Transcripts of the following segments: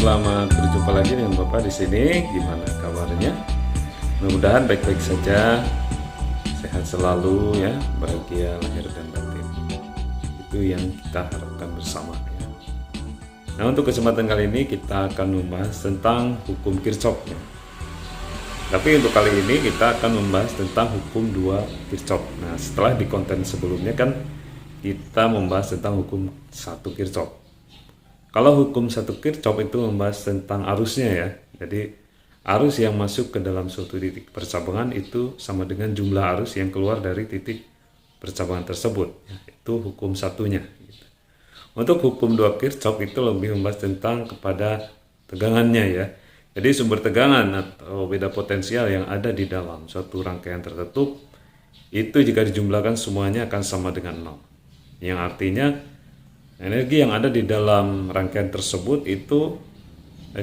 selamat berjumpa lagi dengan Bapak di sini. Gimana kabarnya? Mudah-mudahan baik-baik saja, sehat selalu ya, bahagia lahir dan batin. Itu yang kita harapkan bersama ya. Nah, untuk kesempatan kali ini kita akan membahas tentang hukum Kirchhoff ya. Tapi untuk kali ini kita akan membahas tentang hukum 2 Kirchhoff. Nah, setelah di konten sebelumnya kan kita membahas tentang hukum 1 Kirchhoff. Kalau hukum 1 Kirchhoff itu membahas tentang arusnya ya. Jadi arus yang masuk ke dalam suatu titik percabangan itu sama dengan jumlah arus yang keluar dari titik percabangan tersebut. Itu hukum satunya. Untuk hukum 2 Kirchhoff itu lebih membahas tentang kepada tegangannya ya. Jadi sumber tegangan atau beda potensial yang ada di dalam suatu rangkaian tertutup itu jika dijumlahkan semuanya akan sama dengan 0. Yang artinya energi yang ada di dalam rangkaian tersebut itu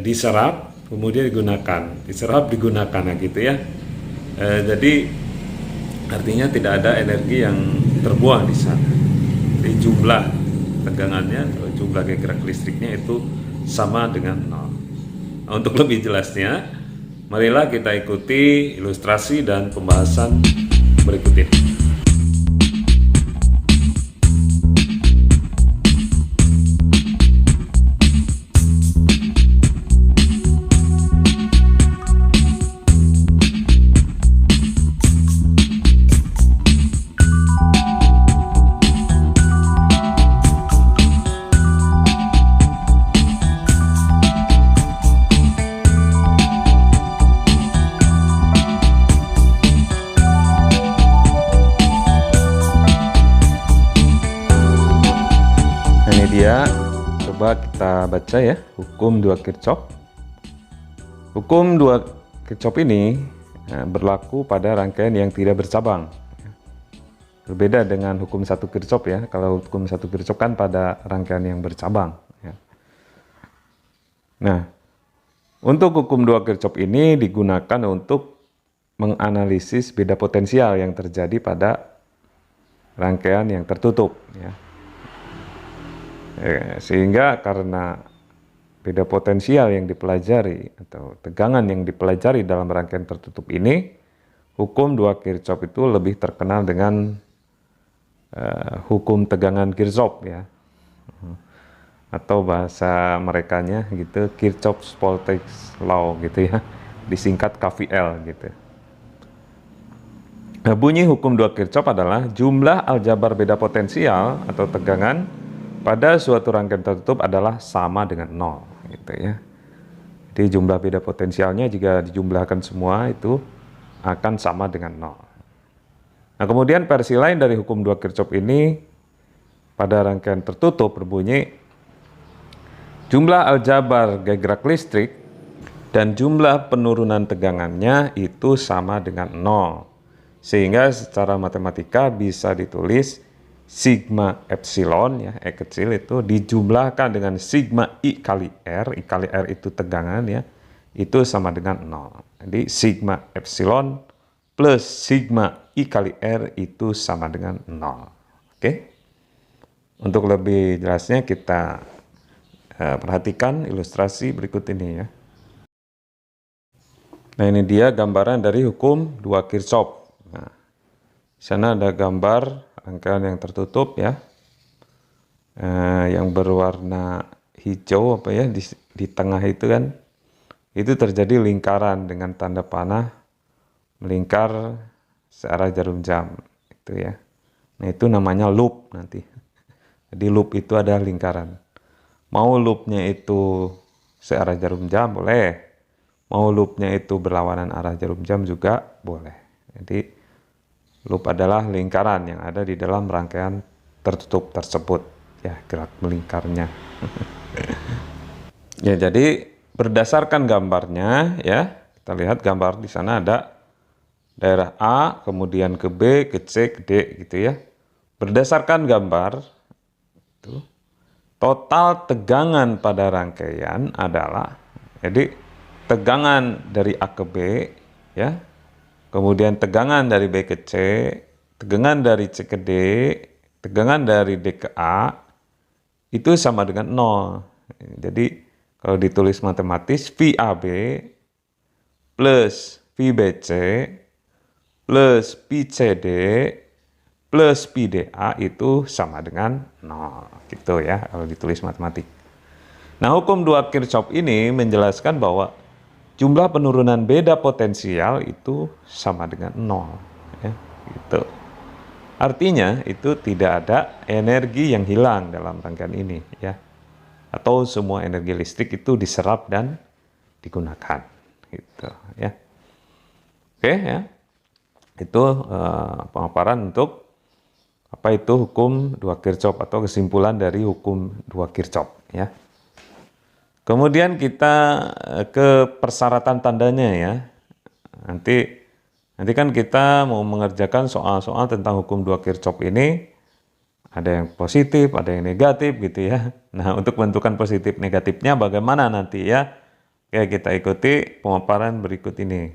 diserap kemudian digunakan nah gitu ya. Jadi artinya tidak ada energi yang terbuang di sana. Jadi jumlah tegangannya atau jumlah gerak listriknya itu sama dengan 0. Nah, untuk lebih jelasnya, marilah kita ikuti ilustrasi dan pembahasan berikut ini. Dia coba kita baca ya hukum 2 Kirchhoff. Hukum 2 Kirchhoff ini berlaku pada rangkaian yang tidak bercabang. Berbeda dengan hukum 1 Kirchhoff ya. Kalau hukum 1 Kirchhoff kan pada rangkaian yang bercabang ya. Nah, untuk hukum 2 Kirchhoff ini digunakan untuk menganalisis beda potensial yang terjadi pada rangkaian yang tertutup ya. Sehingga karena beda potensial yang dipelajari atau tegangan yang dipelajari dalam rangkaian tertutup ini, hukum 2 Kirchhoff itu lebih terkenal dengan hukum tegangan Kirchhoff ya, atau bahasa merekanya gitu Kirchhoff's Voltage Law gitu ya, disingkat KVL gitu. Nah, bunyi hukum 2 Kirchhoff adalah jumlah aljabar beda potensial atau tegangan pada suatu rangkaian tertutup adalah sama dengan 0 gitu ya. Jadi jumlah beda potensialnya jika dijumlahkan semua itu akan sama dengan 0. Nah, kemudian versi lain dari hukum 2 Kirchhoff ini pada rangkaian tertutup berbunyi jumlah aljabar gerak listrik dan jumlah penurunan tegangannya itu sama dengan 0. Sehingga secara matematika bisa ditulis sigma epsilon ya, E kecil itu dijumlahkan dengan sigma I kali R itu tegangan ya, itu sama dengan 0. Jadi sigma epsilon plus sigma I kali R itu sama dengan 0. Oke. Untuk lebih jelasnya kita perhatikan ilustrasi berikut ini ya. Nah, ini dia gambaran dari hukum 2 Kirchhoff. Nah, di sana ada gambar rangkaian yang tertutup ya, yang berwarna hijau apa ya di tengah itu kan, itu terjadi lingkaran dengan tanda panah melingkar searah jarum jam itu ya. Nah, itu namanya loop nanti. Jadi loop itu ada lingkaran. Mau loopnya itu searah jarum jam boleh, mau loopnya itu berlawanan arah jarum jam juga boleh. Jadi loop adalah lingkaran yang ada di dalam rangkaian tertutup tersebut ya, gerak melingkarnya. Ya, jadi berdasarkan gambarnya ya, kita lihat gambar di sana ada daerah A, kemudian ke B, ke C, ke D gitu ya. Berdasarkan gambar itu total tegangan pada rangkaian adalah, jadi tegangan dari A ke B ya, kemudian tegangan dari B ke C, tegangan dari C ke D, tegangan dari D ke A, itu sama dengan 0. Jadi Kalau ditulis matematis, VAB plus VBC plus PCD plus PDA itu sama dengan 0. Gitu ya, kalau ditulis matematik. Nah, hukum 2 Kirchhoff ini menjelaskan bahwa jumlah penurunan beda potensial itu sama dengan 0. Ya, gitu. Artinya, itu tidak ada energi yang hilang dalam rangkaian ini. Ya. Atau semua energi listrik itu diserap dan digunakan, gitu ya. Oke ya, itu pemaparan untuk apa itu hukum 2 Kirchhoff atau kesimpulan dari hukum 2 Kirchhoff ya. Kemudian kita ke persyaratan tandanya ya. Nanti kan kita mau mengerjakan soal-soal tentang hukum 2 Kirchhoff ini. Ada yang positif, ada yang negatif gitu ya. Nah, untuk menentukan positif negatifnya bagaimana nanti ya? Oke, kita ikuti pemaparan berikut ini.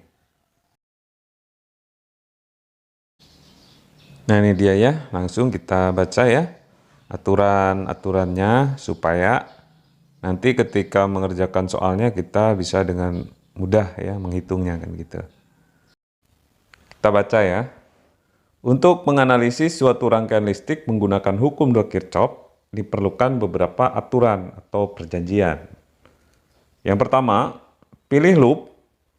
Nah, ini dia ya. Langsung kita baca ya aturan-aturannya supaya nanti ketika mengerjakan soalnya kita bisa dengan mudah ya menghitungnya kan gitu. Kita baca ya. Untuk menganalisis suatu rangkaian listrik menggunakan hukum 2 Kirchhoff, diperlukan beberapa aturan atau perjanjian. Yang pertama, pilih loop.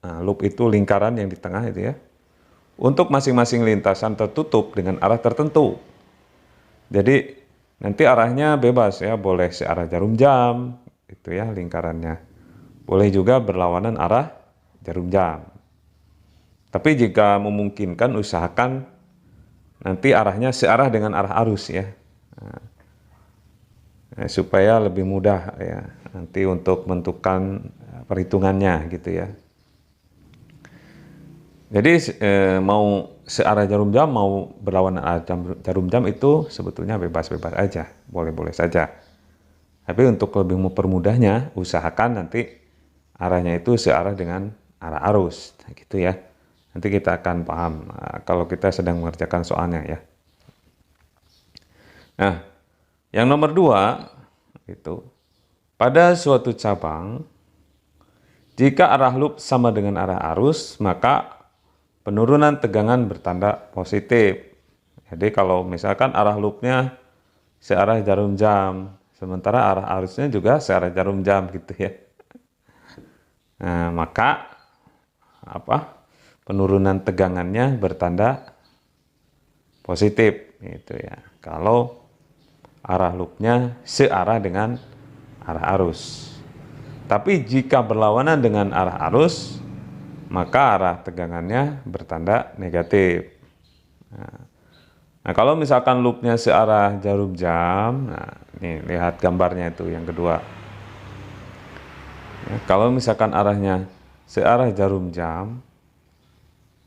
Nah, loop itu lingkaran yang di tengah itu ya. Untuk masing-masing lintasan tertutup dengan arah tertentu. Jadi, nanti arahnya bebas ya, boleh searah jarum jam, itu ya lingkarannya. Boleh juga berlawanan arah jarum jam. Tapi jika memungkinkan, usahakan nanti arahnya searah dengan arah arus ya, supaya lebih mudah ya nanti untuk menentukan perhitungannya gitu ya. Jadi mau searah jarum jam mau berlawanan arah jarum jam itu sebetulnya bebas-bebas aja, boleh-boleh saja. Tapi untuk lebih mempermudahnya, usahakan nanti arahnya itu searah dengan arah arus gitu ya. Nanti kita akan paham kalau kita sedang mengerjakan soalnya ya. Nah, yang nomor 2 itu pada suatu cabang jika arah loop sama dengan arah arus maka penurunan tegangan bertanda positif. Jadi kalau misalkan arah loopnya searah jarum jam, sementara arah arusnya juga searah jarum jam gitu ya. Nah, maka penurunan tegangannya bertanda positif gitu ya. Kalau arah loopnya searah dengan arah arus. Tapi jika berlawanan dengan arah arus, maka arah tegangannya bertanda negatif. Nah, kalau misalkan loopnya searah jarum jam, nah ini lihat gambarnya itu yang kedua. Ya, kalau misalkan arahnya searah jarum jam,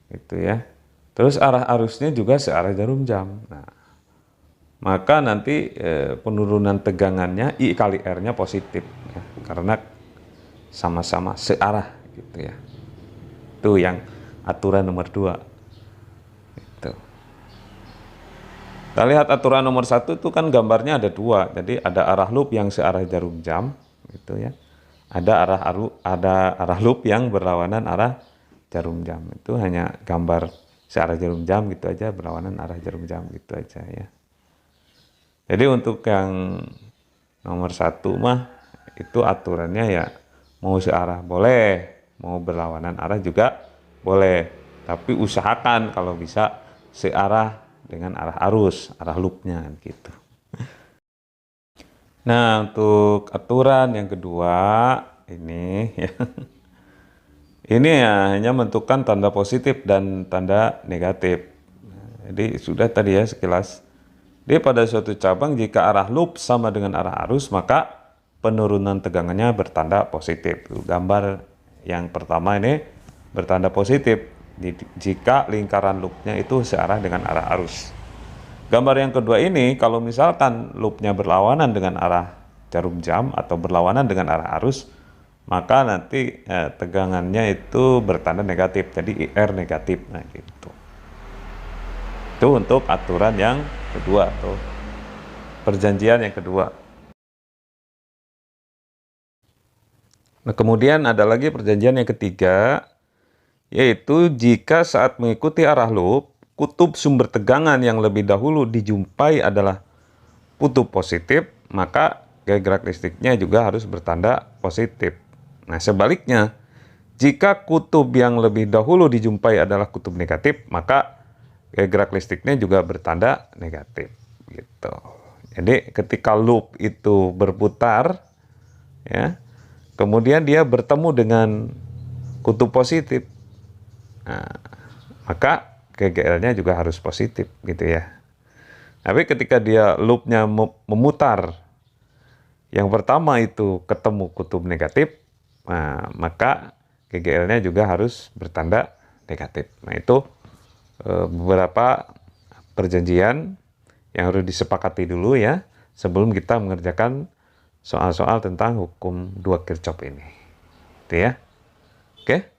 itu ya. Terus arah arusnya juga searah jarum jam. Nah, maka nanti penurunan tegangannya I kali R-nya positif ya, karena sama-sama searah gitu ya. Itu yang aturan nomor 2. Itu. Kita lihat aturan nomor 1 itu kan gambarnya ada 2. Jadi ada arah loop yang searah jarum jam gitu ya. Ada arah loop yang berlawanan arah jarum jam. Itu hanya gambar searah jarum jam gitu aja, berlawanan arah jarum jam gitu aja ya. Jadi untuk yang nomor 1 mah itu aturannya ya mau searah boleh, mau berlawanan arah juga boleh. Tapi usahakan kalau bisa searah dengan arah arus, arah loopnya gitu. Nah, untuk aturan yang kedua ini ya. Ini ya hanya menentukan tanda positif dan tanda negatif. Jadi sudah tadi ya sekilas. Jadi pada suatu cabang jika arah loop sama dengan arah arus maka penurunan tegangannya bertanda positif. Gambar yang pertama ini bertanda positif jika lingkaran loopnya itu searah dengan arah arus. Gambar yang kedua ini kalau misalkan loopnya berlawanan dengan arah jarum jam atau berlawanan dengan arah arus, maka nanti tegangannya itu bertanda negatif, jadi IR negatif. Nah gitu. Itu untuk aturan yang kedua atau perjanjian yang kedua. Nah, kemudian ada lagi perjanjian yang ketiga, yaitu jika saat mengikuti arah loop, kutub sumber tegangan yang lebih dahulu dijumpai adalah kutub positif, maka gaya gerak listriknya juga harus bertanda positif. Nah, sebaliknya, jika kutub yang lebih dahulu dijumpai adalah kutub negatif, maka gaya gerak listriknya juga bertanda negatif. Gitu. Jadi ketika loop itu berputar, ya, kemudian dia bertemu dengan kutub positif, nah, maka GGL-nya juga harus positif, gitu ya. Tapi ketika dia loopnya memutar, yang pertama itu ketemu kutub negatif, nah, maka GGL-nya juga harus bertanda negatif. Nah, itu beberapa perjanjian yang harus disepakati dulu ya, sebelum kita mengerjakan soal-soal tentang hukum 2 Kirchhoff ini. Itu ya. Oke.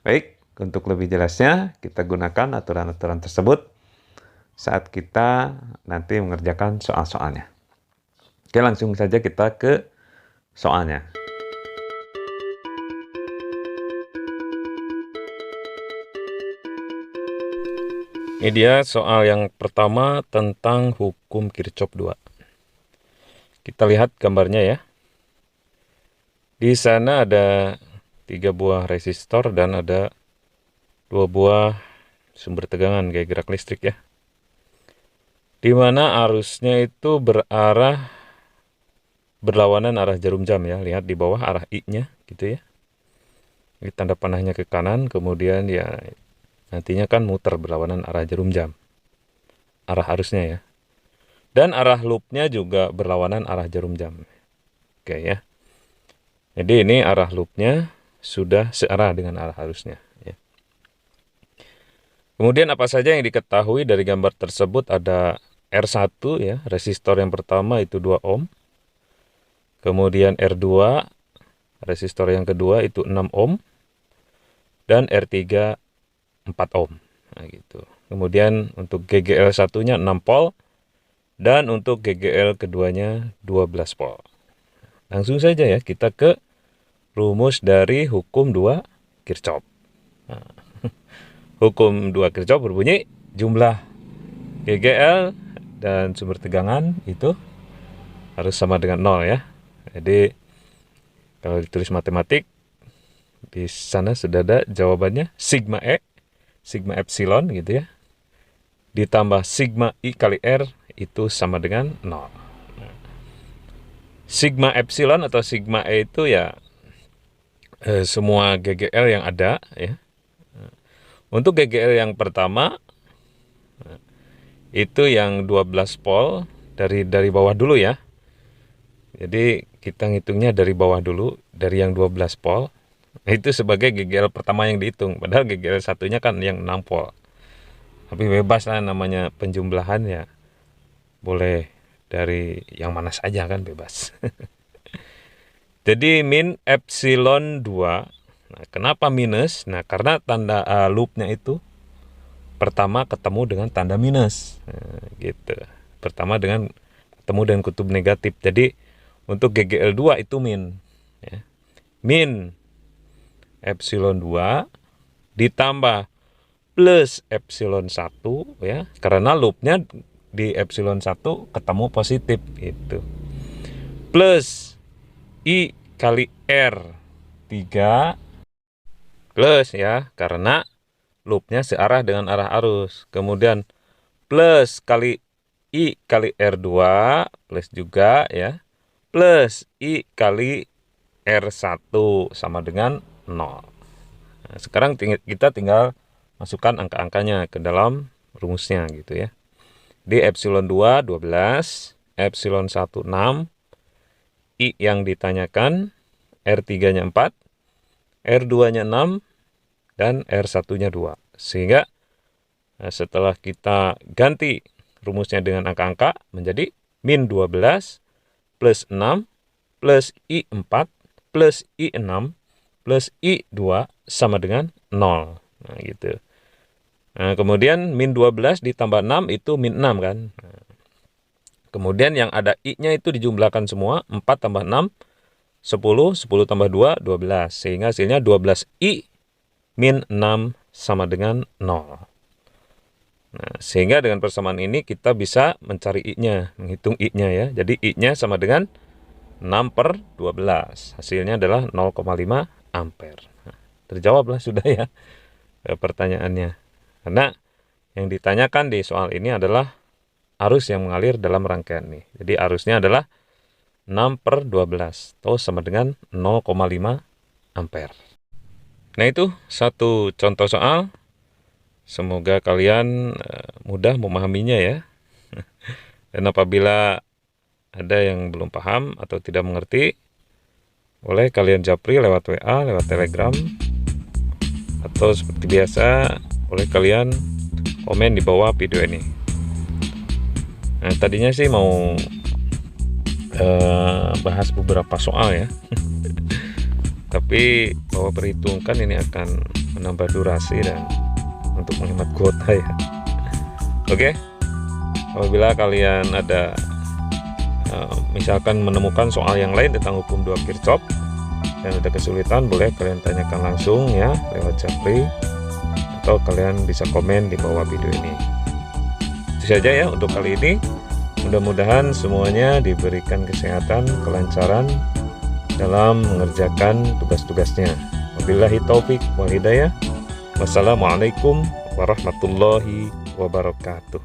Baik, untuk lebih jelasnya kita gunakan aturan-aturan tersebut saat kita nanti mengerjakan soal-soalnya. Oke, langsung saja kita ke soalnya. Ini dia soal yang pertama tentang hukum Kirchhoff 2. Kita lihat gambarnya ya. Di sana ada 3 buah resistor dan ada 2 buah sumber tegangan gaya gerak listrik ya. Di mana arusnya itu berlawanan arah jarum jam ya. Lihat di bawah arah I-nya gitu ya. Ini tanda panahnya ke kanan, kemudian ya nantinya kan muter berlawanan arah jarum jam. Arah arusnya ya. Dan arah loopnya juga berlawanan arah jarum jam. Oke ya. Jadi ini arah loopnya sudah searah dengan arah arusnya. Ya. Kemudian apa saja yang diketahui dari gambar tersebut? Ada R1 ya, resistor yang pertama itu 2 ohm. Kemudian R2, resistor yang kedua itu 6 ohm. Dan R3 4 ohm. Nah, gitu. Kemudian untuk GGL satunya 6 volt. Dan untuk GGL keduanya 12 volt. Langsung saja ya kita ke rumus dari hukum 2 Kirchhoff. Nah, hukum 2 Kirchhoff berbunyi jumlah GGL dan sumber tegangan itu harus sama dengan 0 ya. Jadi kalau ditulis matematik di sana sudah ada jawabannya sigma E, sigma epsilon gitu ya. Ditambah sigma I kali R itu sama dengan 0. Nah, sigma epsilon atau sigma E itu ya semua GGL yang ada ya. Untuk GGL yang pertama itu yang 12 volt dari bawah dulu ya. Jadi kita ngitungnya dari bawah dulu, dari yang 12 volt. Itu sebagai GGL pertama yang dihitung. Padahal GGL satunya kan yang 6 volt. Tapi bebas lah namanya penjumlahan ya. Boleh dari yang mana saja kan bebas. Jadi min epsilon 2. Nah, kenapa minus? Nah, karena tanda loopnya itu pertama ketemu dengan tanda minus. Nah, gitu. Pertama ketemu dengan kutub negatif. Jadi untuk GGL 2 itu min. Ya. Min epsilon 2 ditambah plus epsilon 1 ya. Karena loopnya di epsilon 1 ketemu positif itu. Plus I kali R 3 plus ya, karena loopnya searah dengan arah arus. Kemudian plus kali I kali R2 plus juga ya. Plus I kali R1 sama dengan 0. Nah, sekarang kita tinggal masukkan angka-angkanya ke dalam rumusnya gitu ya. Di epsilon 2 12, epsilon 1 6, I yang ditanyakan, R3-nya 4, R2-nya 6, dan R1-nya 2. Sehingga setelah kita ganti rumusnya dengan angka-angka menjadi min 12 plus 6 plus I4 plus I6 plus I2 sama dengan 0. Nah, gitu. Nah, kemudian min 12 ditambah 6 itu min 6 kan. Nah, kemudian yang ada I-nya itu dijumlahkan semua, 4 tambah 6 10, 10 tambah 2, 12. Sehingga hasilnya 12I min 6 sama dengan 0. Nah, sehingga dengan persamaan ini kita bisa mencari I-nya, menghitung I-nya ya. Jadi I-nya sama dengan 6/12. Hasilnya adalah 0,5 ampere. Nah, terjawablah sudah ya pertanyaannya. Karena yang ditanyakan di soal ini adalah arus yang mengalir dalam rangkaian ini. Jadi arusnya adalah 6/12 atau sama dengan 0,5 ampere. Nah, itu satu contoh soal. Semoga kalian mudah memahaminya ya. Dan apabila ada yang belum paham atau tidak mengerti, boleh kalian japri lewat WA, lewat Telegram, atau seperti biasa boleh kalian komen di bawah video ini. Nah, tadinya sih mau bahas beberapa soal ya. Tapi bahwa perhitungkan ini akan menambah durasi dan untuk menghemat kuota ya. Oke. Apabila kalian ada misalkan menemukan soal yang lain tentang hukum 2 Kirchhoff dan ada kesulitan, boleh kalian tanyakan langsung ya lewat japri, atau kalian bisa komen di bawah video ini. Itu saja ya untuk kali ini. Mudah-mudahan semuanya diberikan kesehatan, kelancaran dalam mengerjakan tugas-tugasnya. Wabillahi taufik wal hidayah. Wassalamualaikum warahmatullahi wabarakatuh.